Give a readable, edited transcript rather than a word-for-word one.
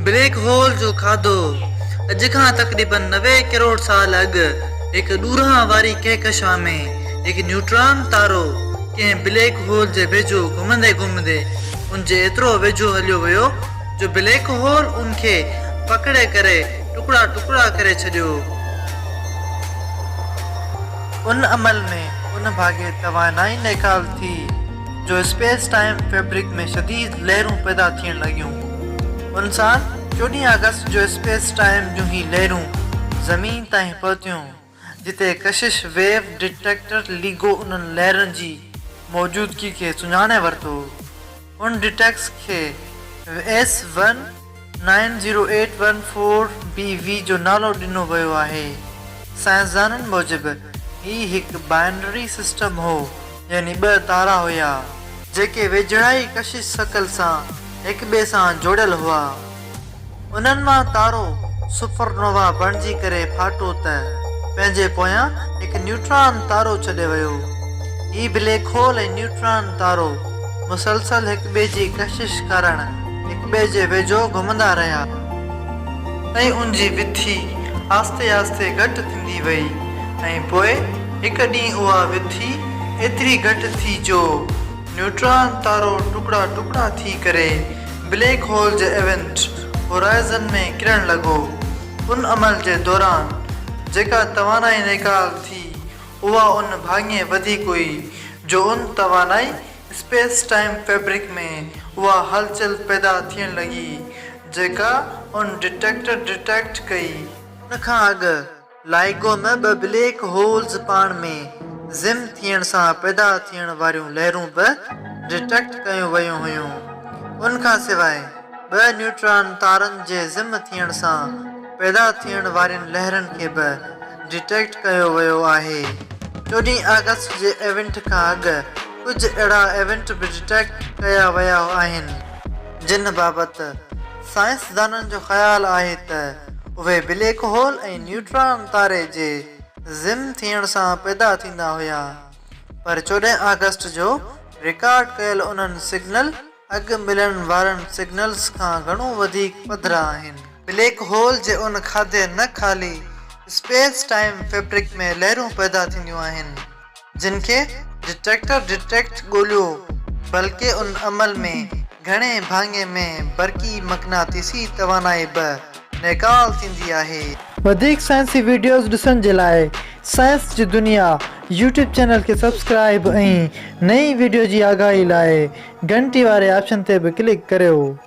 Black hole जो खाधो अॼु खां तक़रीबन 90 करोड़ साल अॻु हिकु ॾूरां वारी कहकशां में हिकु न्यूट्रॉन तारो कंहिं ब्लैक होल जे वेझो घुमंदे घुमंदे उनजे एतिरो वेझो हलियो वियो जो ब्लैक होल उनखे पकड़े करे टुकड़ा टुकड़ा करे छॾियो। उन अमल में उन भाॻे तवानाई निकाल थी जो स्पेस टाइम फैब्रिक में शदीद लहरूं पैदा थियण लॻियूं। उन साल 14 अगस्त जो स्पेस टाइम जूं ही लहरूं ज़मीन ताईं पहुतियूं जिते कशिश वेव डिटेक्टर लीगो उन्हनि लहरनि जी मौजूदगी खे सुञाणे वरितो। उन डिटेक्ट्स खे S190814BV जो नालो ॾिनो वियो आहे। साइंसदाननि मूजिबि ही हिकु बाइनरी सिस्टम हो, यानी 2 तारा हुया जेके वेझड़ाई कशिश शकल सां हिक ॿिए सां जोड़ियल हुआ। उन्हनि मां तारो सुपरनोवा बणिजी करे फाटो त पंहिंजे पोयां हिकु न्यूट्रॉन तारो छॾे वियो। ही ब्लैक होल ऐं न्यूट्रॉन तारो मुसलसल हिक ॿिए जी कशिश कारणु हिक ॿिए जे वेझो घुमंदा रहिया ऐं उनजी विथी आस्ते आस्ते घटि थींदी वई ऐं पोइ हिकु ॾींहुं उहा विथी एतिरी घटि थी जो न्यूट्रॉन तारो टुकड़ा टुकड़ा थी करे ब्लैक होल जे इवेंट होराइज़न में किरण लॻो। उन अमल जे दौरान जेका तवानाई निकाल थी उहा उन भाङे वधीक हुई जो उन तवानाई स्पेस टाइम फैब्रिक में उहा हलचल पैदा थियण लॻी जेका उन डिटेक्टर डिटेक्ट कई। उन खां अॻु लाइगो में 2 ब्लैक होल्स पाण में ज़िम थियण सां पैदा थियण वारियूं लहरूं बि डिटेक्ट कयूं वयूं हुयूं। उन खां सवाइ 2 न्यूट्रॉन तारनि जे ज़िम थियण सां पैदा थियण वारियुनि लहरनि खे बि डिटेक्ट कयो वियो आहे। 14 अगस्त जे इवेंट खां अॻु कुझु अहिड़ा इवेंट बि डिटेक्ट कया विया आहिनि जिन बाबति साइंसदाननि जो ख़्यालु आहे त उहे ब्लैक होल ऐं न्यूट्रॉन तारे जे ज़िम थियण सां पैदा थींदा हुया। पर 14 अगस्त जो रिकॉर्ड कयल उन्हनि सिग्नल अॻु मिलण वारनि सिग्नल्स खां घणो वधीक पधिरा आहिनि। ब्लैक होल जे उन खाधे न ख़ाली स्पेस टाइम फैब्रिक में लहरूं पैदा थींदियूं आहिनि जिन खे डिटेक्टर डिटेक्ट ॻोल्हियो, बल्कि उन अमल में घणे भाङे में बरक़ी मक़नातीसी तवानाई बि निकाल थींदी आहे। वधीक साइंसी वीडियोज़ ॾिसण जे लाइ साइंस जी दुनिया यूट्यूब चैनल खे सब्सक्राइब ऐं नई वीडियो जी आगाही लाइ घंटी वारे ऑप्शन ते बि क्लिक करियो।